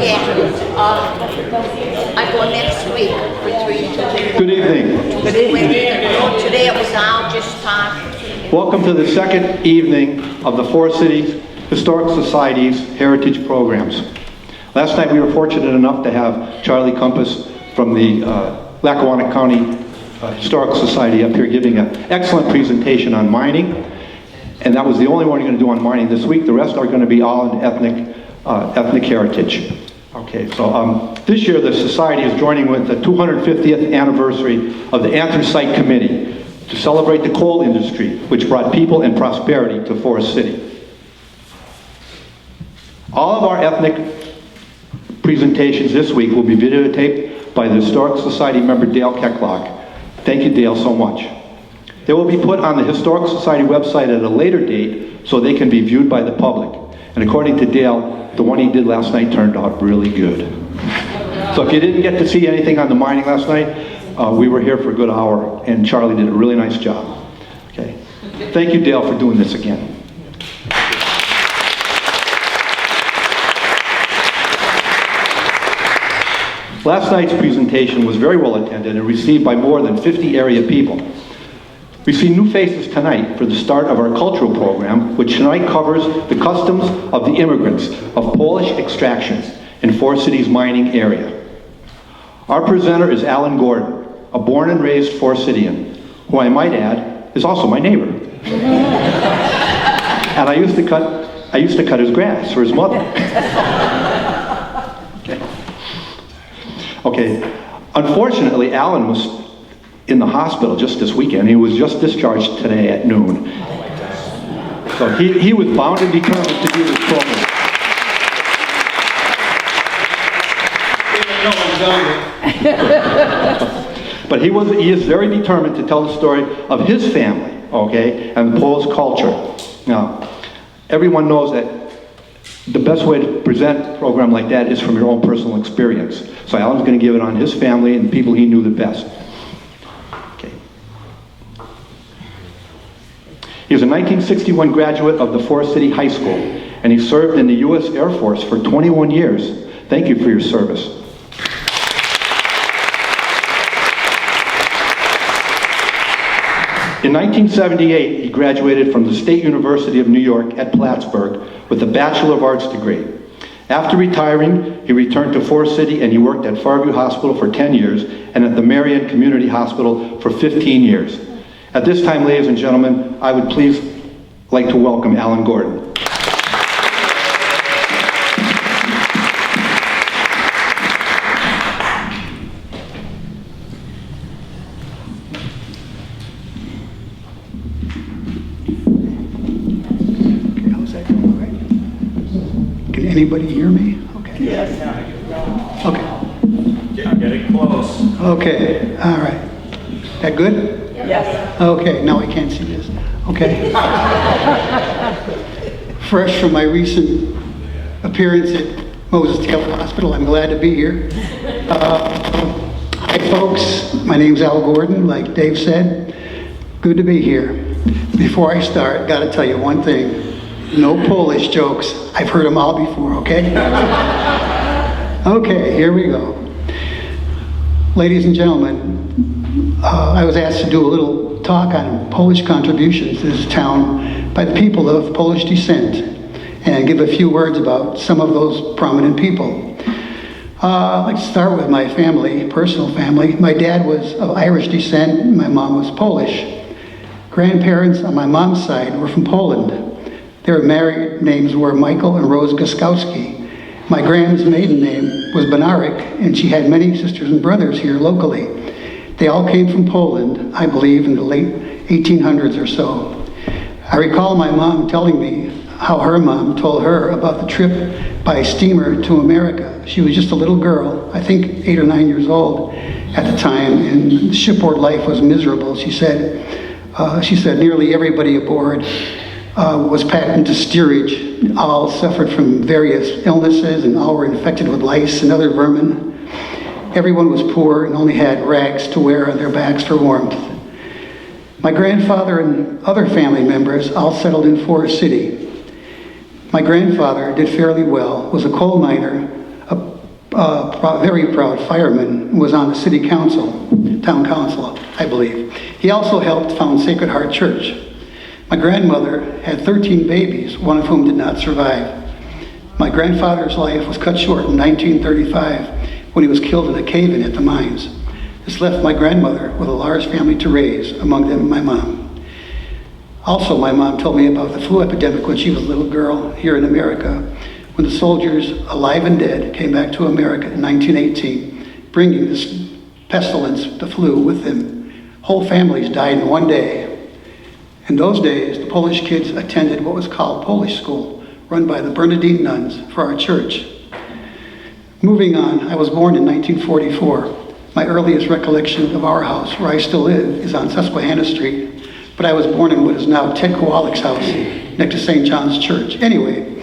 Yeah. I go next week for 3 to. Good evening. Good evening. Today it was all just talk. Welcome to the second evening of the Forest Cities Historic Society's Heritage Programs. Last night we were fortunate enough to have Charlie Compass from the Lackawanna County Historical Society up here giving an excellent presentation on mining. And that was the only one you're going to do on mining this week. The rest are going to be all in ethnic heritage. Okay, so this year the Society is joining with the 250th anniversary of the Anthracite Committee to celebrate the coal industry, which brought people and prosperity to Forest City. All of our ethnic presentations this week will be videotaped by the Historic Society member Dale Kecklock. Thank you, Dale, so much. They will be put on the Historical Society website at a later date so they can be viewed by the public. And according to Dale, the one he did last night turned out really good. So if you didn't get to see anything on the mining last night, we were here for a good hour, and Charlie did a really nice job. Okay. Thank you, Dale, for doing this again. Last night's presentation was very well attended and received by more than 50 area people. We see new faces tonight for the start of our cultural program, which tonight covers the customs of the immigrants of Polish extraction in Forest City's mining area. Our presenter is Alan Gordon, a born and raised Forest Cityan, who I might add is also my neighbor. And I used to cut his grass for his mother. Okay. Unfortunately, Alan was in the hospital just this weekend. He was just discharged today at noon. So he was bound and determined to do this program. But he is very determined to tell the story of his family, okay, and the Polish culture. Now, everyone knows that the best way to present a program like that is from your own personal experience. So Alan's going to give it on his family and people he knew the best. Okay. He was a 1961 graduate of the Forest City High School, and he served in the U.S. Air Force for 21 years. Thank you for your service. In 1978, he graduated from the State University of New York at Plattsburgh with a Bachelor of Arts degree. After retiring, he returned to Forest City and he worked at Fairview Hospital for 10 years and at the Marion Community Hospital for 15 years. At this time, ladies and gentlemen, I would please like to welcome Alan Gordon. Anybody hear me? Okay. Yes. Okay. Getting close. Okay. All right. That good? Yes. Okay. Now I can't see this. Okay. Fresh from my recent appearance at Moses Taylor Hospital, I'm glad to be here. Hi, folks. My name's Al Gordon. Like Dave said, good to be here. Before I start, got to tell you one thing. No Polish jokes. I've heard them all before, okay? Okay, here we go. Ladies and gentlemen, I was asked to do a little talk on Polish contributions to this town by the people of Polish descent and give a few words about some of those prominent people. I'd like to start with my family, personal family. My dad was of Irish descent, and my mom was Polish. Grandparents on my mom's side were from Poland. Their married names were Michael and Rose Guskowski. My grandma's maiden name was Benarik, and she had many sisters and brothers here locally. They all came from Poland, I believe, in the late 1800s or so. I recall my mom telling me how her mom told her about the trip by steamer to America. She was just a little girl, I think 8 or 9 years old at the time, and shipboard life was miserable. She said nearly everybody aboard was packed into steerage, all suffered from various illnesses and all were infected with lice and other vermin. Everyone was poor and only had rags to wear on their backs for warmth. My grandfather and other family members all settled in Forest City. My grandfather did fairly well, was a coal miner, very proud fireman who was on the city council, town council, I believe. He also helped found Sacred Heart Church. My grandmother had 13 babies, one of whom did not survive. My grandfather's life was cut short in 1935 when he was killed in a cave-in at the mines. This left my grandmother with a large family to raise, among them my mom. Also, my mom told me about the flu epidemic when she was a little girl here in America, when the soldiers, alive and dead, came back to America in 1918, bringing this pestilence, the flu, with them. Whole families died in one day. In those days, the Polish kids attended what was called Polish school, run by the Bernardine nuns for our church. Moving on, I was born in 1944. My earliest recollection of our house, where I still live, is on Susquehanna Street, but I was born in what is now Ted Kowalik's house, next to St. John's Church. Anyway,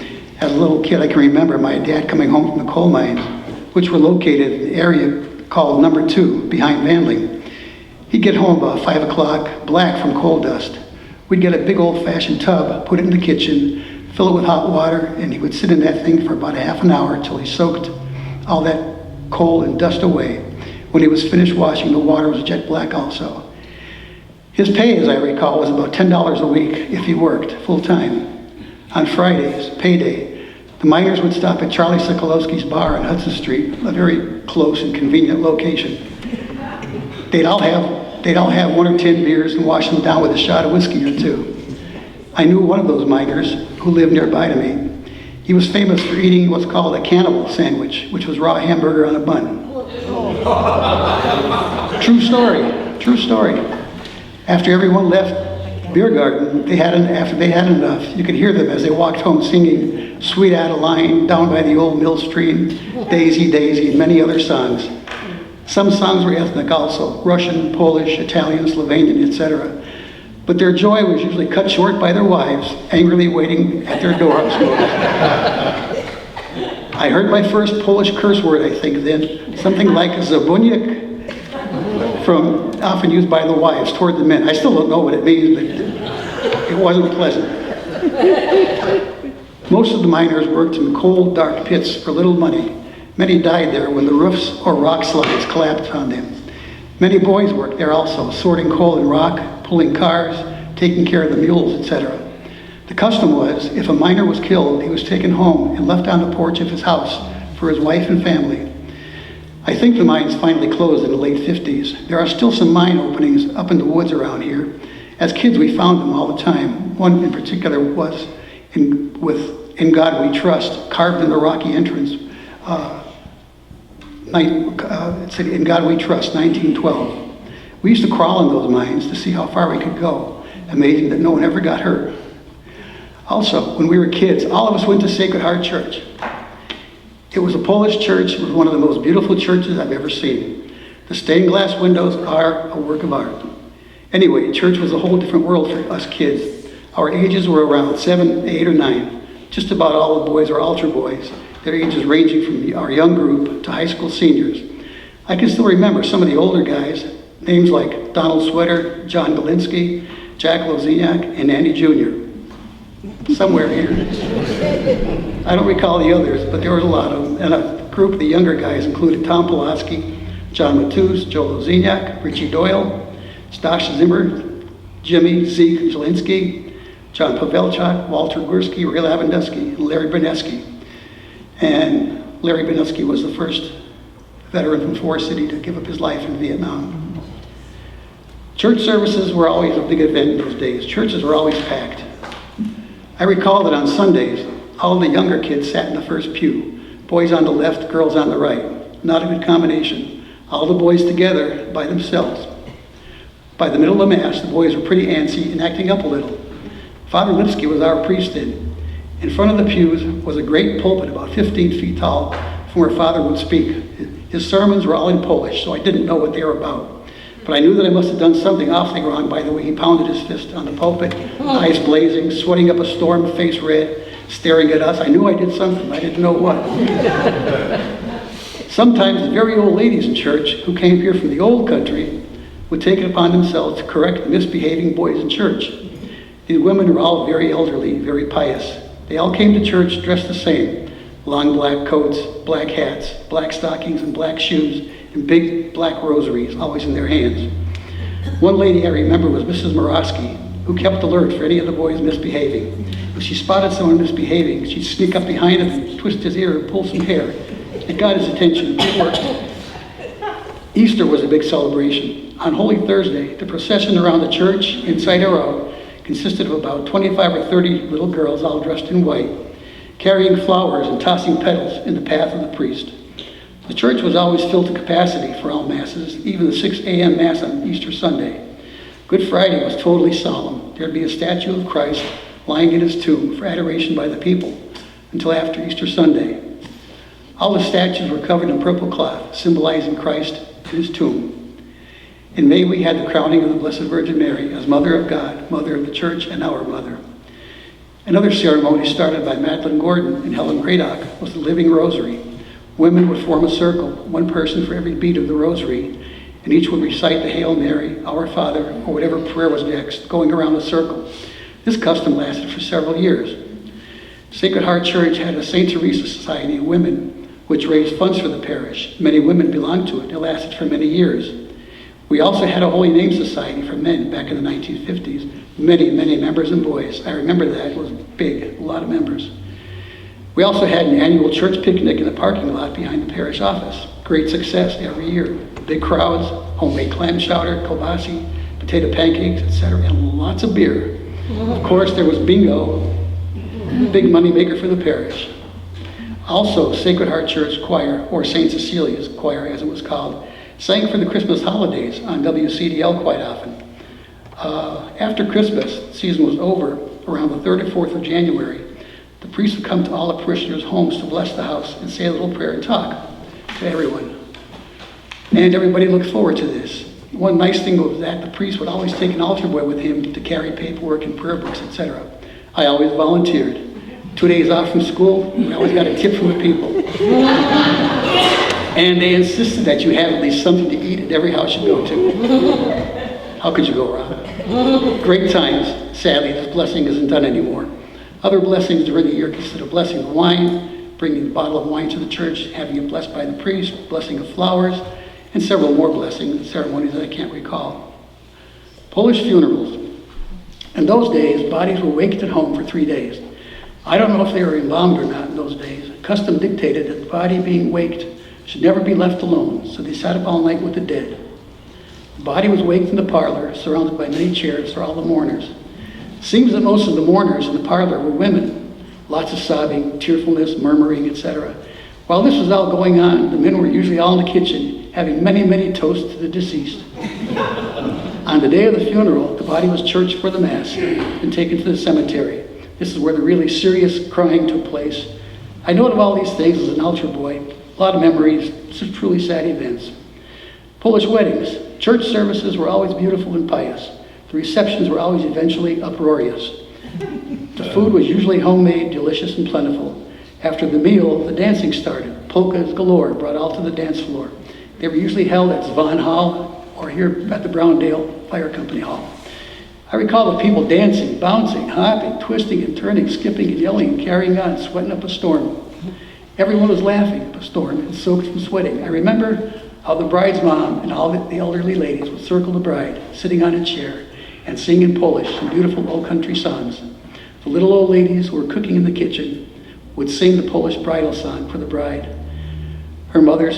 as a little kid, I can remember my dad coming home from the coal mines, which were located in the area called Number 2, behind Manling. He'd get home about 5 o'clock, black from coal dust. We'd get a big old-fashioned tub, put it in the kitchen, fill it with hot water, and he would sit in that thing for about a half an hour till he soaked all that coal and dust away. When he was finished washing, the water was jet black also. His pay, as I recall, was about $10 a week if he worked full-time. On Fridays, payday, the miners would stop at Charlie Sokolowski's bar on Hudson Street, a very close and convenient location. They'd all have 1 or 10 beers and wash them down with a shot of whiskey or two. I knew one of those miners who lived nearby to me. He was famous for eating what's called a cannibal sandwich, which was raw hamburger on a bun. True story. After everyone left Beer Garden, after they had enough, you could hear them as they walked home singing Sweet Adeline, Down by the Old Mill Stream, Daisy, Daisy, and many other songs. Some songs were ethnic also, Russian, Polish, Italian, Slovenian, etc. But their joy was usually cut short by their wives, angrily waiting at their door. I heard my first Polish curse word, I think, then, something like zabuniak, often used by the wives toward the men. I still don't know what it means, but it wasn't pleasant. Most of the miners worked in cold, dark pits for little money. Many died there when the roofs or rock slides collapsed on them. Many boys worked there also, sorting coal and rock, pulling cars, taking care of the mules, etc. The custom was, if a miner was killed, he was taken home and left on the porch of his house for his wife and family. I think the mines finally closed in the late 50s. There are still some mine openings up in the woods around here. As kids, we found them all the time. One in particular was In God We Trust, carved in the rocky entrance. It said, In God We Trust, 1912. We used to crawl in those mines to see how far we could go. Amazing that no one ever got hurt. Also, when we were kids, all of us went to Sacred Heart Church. It was a Polish church. It was one of the most beautiful churches I've ever seen. The stained glass windows are a work of art. Anyway, church was a whole different world for us kids. Our ages were around 7, 8, or 9. Just about all the boys were altar boys, their ages ranging from our young group to high school seniors. I can still remember some of the older guys, names like Donald Sweater, John Galinsky, Jack Loziniak, and Andy Jr. Somewhere here. I don't recall the others, but there was a lot of them. And a group of the younger guys included Tom Pulaski, John Matus, Joe Loziniak, Richie Doyle, Stasha Zimmer, Jimmy Zeke Jelinski, John Pavelchuk, Walter Gursky, Ray Lavendeski, and Larry Berneski. And Larry Berneski was the first veteran from Forest City to give up his life in Vietnam. Church services were always a big event in those days. Churches were always packed. I recall that on Sundays, all the younger kids sat in the first pew. Boys on the left, girls on the right. Not a good combination. All the boys together by themselves. By the middle of Mass, the boys were pretty antsy and acting up a little. Father Lipsky was our priest then. In front of the pews was a great pulpit about 15 feet tall from where Father would speak. His sermons were all in Polish, so I didn't know what they were about. But I knew that I must have done something awfully wrong by the way he pounded his fist on the pulpit, eyes blazing, sweating up a storm, face red, staring at us. I knew I did something, I didn't know what. Sometimes the very old ladies in church who came here from the old country would take it upon themselves to correct the misbehaving boys in church. These women were all very elderly, very pious. They all came to church dressed the same. Long black coats, black hats, black stockings, and black shoes, and big black rosaries always in their hands. One lady I remember was Mrs. Morosky, who kept alert for any of the boys misbehaving. If she spotted someone misbehaving, she'd sneak up behind him and twist his ear and pull some hair. It got his attention. It worked. Easter was a big celebration. On Holy Thursday, the procession around the church inside our row consisted of about 25 or 30 little girls all dressed in white, carrying flowers and tossing petals in the path of the priest. The church was always filled to capacity for all masses, even the 6 a.m. Mass on Easter Sunday. Good Friday was totally solemn. There'd be a statue of Christ lying in his tomb for adoration by the people until after Easter Sunday. All the statues were covered in purple cloth, symbolizing Christ and his tomb. In May, we had the crowning of the Blessed Virgin Mary as Mother of God, Mother of the Church, and our Mother. Another ceremony started by Madeline Gordon and Helen Graydock was the Living Rosary. Women would form a circle, one person for every beat of the rosary, and each would recite the Hail Mary, Our Father, or whatever prayer was next, going around the circle. This custom lasted for several years. Sacred Heart Church had a St. Teresa Society of Women, which raised funds for the parish. Many women belonged to it. It lasted for many years. We also had a Holy Name Society for men back in the 1950s. Many, many members and boys. I remember that. It was big, a lot of members. We also had an annual church picnic in the parking lot behind the parish office. Great success every year. Big crowds, homemade clam chowder, kielbasa, potato pancakes, etc., and lots of beer. Of course, there was bingo, big money maker for the parish. Also, Sacred Heart Church Choir, or St. Cecilia's Choir as it was called, sang for the Christmas holidays on WCDL quite often. After Christmas season was over, around the 3rd or 4th of January, the priest would come to all the parishioners' homes to bless the house and say a little prayer and talk to everyone. And everybody looked forward to this. One nice thing was that the priest would always take an altar boy with him to carry paperwork and prayer books, etc. I always volunteered. 2 days off from school, we always got a tip from the people. And they insisted that you have at least something to eat at every house you go to. How could you go wrong? Great times. Sadly, this blessing isn't done anymore. Other blessings during the year consist of blessing of wine, bringing a bottle of wine to the church, having it blessed by the priest, blessing of flowers, and several more blessings and ceremonies that I can't recall. Polish funerals. In those days, bodies were waked at home for 3 days. I don't know if they were embalmed or not in those days. Custom dictated that the body being waked should never be left alone, so they sat up all night with the dead. The body was waked in the parlor, surrounded by many chairs for all the mourners. It seems that most of the mourners in the parlor were women. Lots of sobbing, tearfulness, murmuring, etc. While this was all going on, the men were usually all in the kitchen, having many, many toasts to the deceased. On the day of the funeral, the body was churched for the Mass and taken to the cemetery. This is where the really serious crying took place. I know of all these things as an altar boy. A lot of memories, some truly sad events. Polish weddings. Church services were always beautiful and pious. The receptions were always eventually uproarious. The food was usually homemade, delicious, and plentiful. After the meal, the dancing started. Polkas galore brought all to the dance floor. They were usually held at Zvon Hall or here at the Browndale Fire Company Hall. I recall the people dancing, bouncing, hopping, twisting and turning, skipping and yelling and carrying on, sweating up a storm. Everyone was laughing up a storm and soaked from sweating. I remember how the bride's mom and all the elderly ladies would circle the bride, sitting on a chair, and sing in Polish some beautiful old country songs. The little old ladies who were cooking in the kitchen would sing the Polish bridal song for the bride. Her mother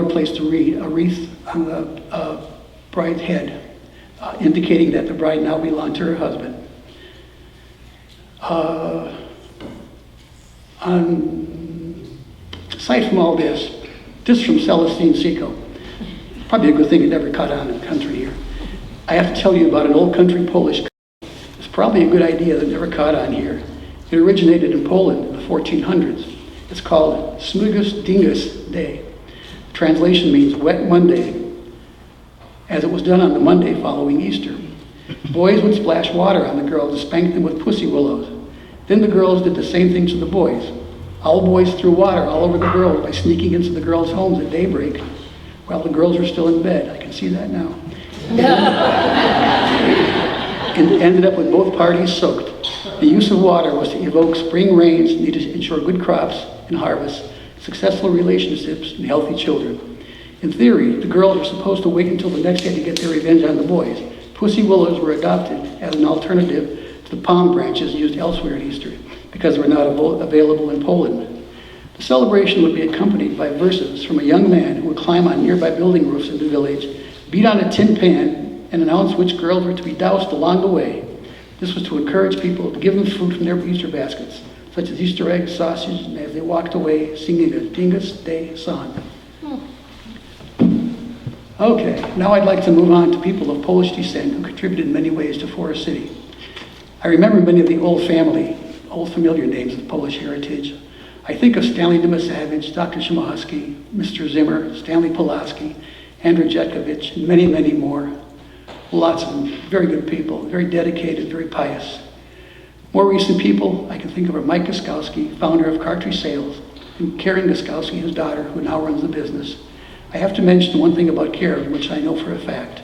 placed a wreath on the bride's head, indicating that the bride now belonged to her husband. Aside from all this from Celestine Seco. Probably a good thing it never caught on in the country here. I have to tell you about an old country Polish. It's probably a good idea that never caught on here. It originated in Poland in the 1400s. It's called Smugus Dingus Day. Translation means wet Monday, as it was done on the Monday following Easter. Boys would splash water on the girls to spank them with pussy willows. Then the girls did the same thing to the boys. All boys threw water all over the girls by sneaking into the girls' homes at daybreak while the girls were still in bed. I can see that now. And ended up with both parties soaked. The use of water was to evoke spring rains needed to ensure good crops and harvests, successful relationships, and healthy children. In theory, the girls were supposed to wait until the next day to get their revenge on the boys. Pussy willows were adopted as an alternative to the palm branches used elsewhere in Easter because they were not available in Poland. The celebration would be accompanied by verses from a young man who would climb on nearby building roofs in the village, beat on a tin pan, and announce which girls were to be doused along the way. This was to encourage people to give them food from their Easter baskets, such as Easter eggs, sausage, and as they walked away singing a Dingus Day song. Okay, now I'd like to move on to people of Polish descent who contributed in many ways to Forest City. I remember many of the old familiar names of Polish heritage. I think of Stanley Dymasavage, Dr. Szymahowski, Mr. Zimmer, Stanley Pulaski, Andrew Jetkovich, and many, many more. Lots of them, very good people, very dedicated, very pious. More recent people I can think of are Mike Guskowski, founder of Cartridge Sales, and Karen Guskowski, his daughter, who now runs the business. I have to mention one thing about Karen, which I know for a fact.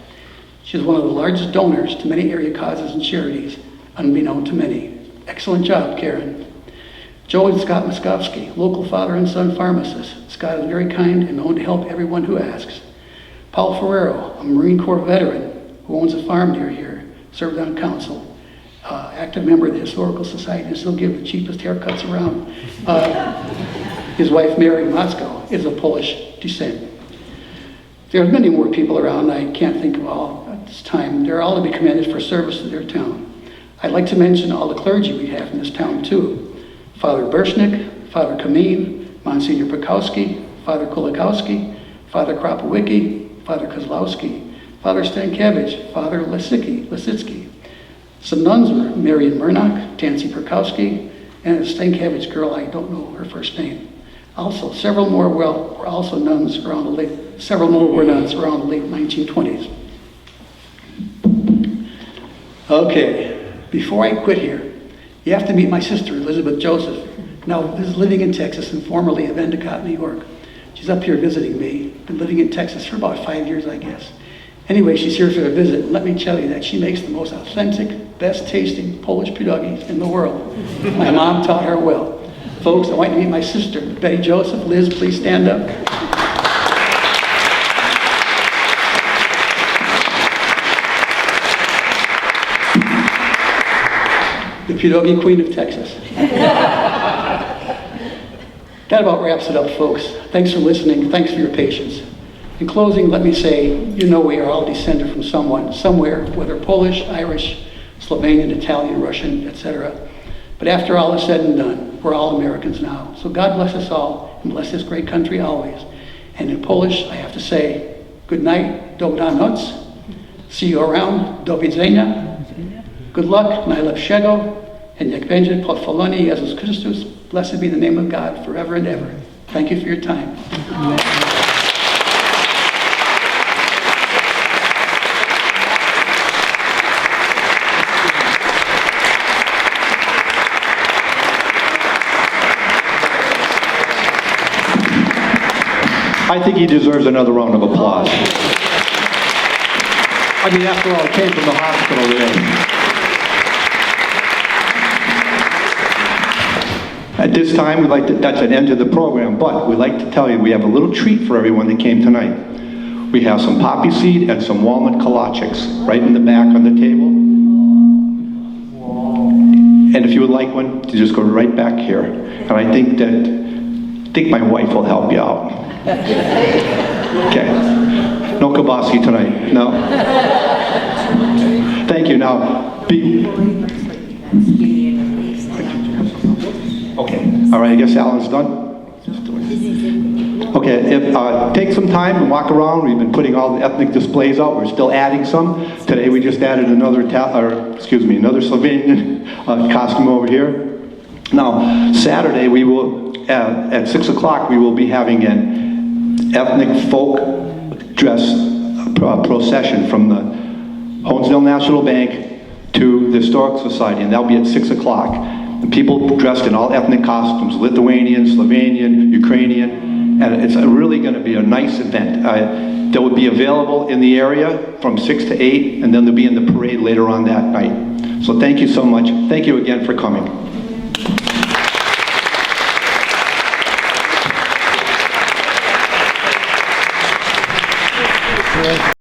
She is one of the largest donors to many area causes and charities, unbeknown to many. Excellent job, Karen. Joe and Scott Moskowski, local father and son pharmacists. Scott is very kind and known to help everyone who asks. Paul Ferrero, a Marine Corps veteran who owns a farm near here, served on council. Active member of the Historical Society and still give the cheapest haircuts around. His wife, Mary Motzko, is of Polish descent. There are many more people around. I can't think of all at this time. They're all to be commended for service to their town. I'd like to mention all the clergy we have in this town, too. Father Bershnik, Father Kameen, Monsignor Pekowski, Father Kulikowski, Father Kropowicki, Father Kozlowski, Father Stankiewicz, Father Lisitsky. Some nuns were Marian Murnock, Tansy Perkowski, and a Stankiewicz girl, I don't know her first name. Also, several more were also nuns around the late 1920s. Okay, before I quit here, you have to meet my sister, Elizabeth Joseph. Now, this is living in Texas and formerly of Endicott, New York. She's up here visiting me. Been living in Texas for about 5 years, I guess. Anyway, she's here for a visit. Let me tell you that she makes the most authentic, best tasting Polish pierogies in the world. My mom taught her well. Folks, I want you to meet my sister, Betty Joseph. Liz, please stand up. The pierogi queen of Texas. That about wraps it up, folks. Thanks for listening. Thanks for your patience. In closing, let me say, you know we are all descended from someone, somewhere, whether Polish, Irish, Slovenian, Italian, Russian, etc. But after all is said and done, we're all Americans now. So God bless us all and bless this great country always. And in Polish, I have to say, good night, dobranoc. See you around, do widzenia. Good luck, najlepszego. And niech będzie pochwalony Jezus Chrystus. Blessed be the name of God forever and ever. Thank you for your time. I think he deserves another round of applause. I mean, after all, he came from the hospital today. At this time, that's an end to the program, but we'd like to tell you we have a little treat for everyone that came tonight. We have some poppy seed and some walnut kolaczyks right in the back on the table. And if you would like one, you just go right back here. And I think my wife will help you out. Okay. No kielbasa tonight. No. Thank you. Now, okay. All right. I guess Alan's done. Okay. Take some time and walk around. We've been putting all the ethnic displays out. We're still adding some. Today we just added another Slovenian costume over here. Now, Saturday we will at 6 o'clock we will be having an ethnic folk dress procession from the Honesdale National Bank to the Historical Society, and that'll be at 6 o'clock. And people dressed in all ethnic costumes, Lithuanian, Slovenian, Ukrainian, and it's really going to be a nice event. That will be available in the area from 6 to 8, and then they'll be in the parade later on that night. So thank you so much. Thank you again for coming. Right.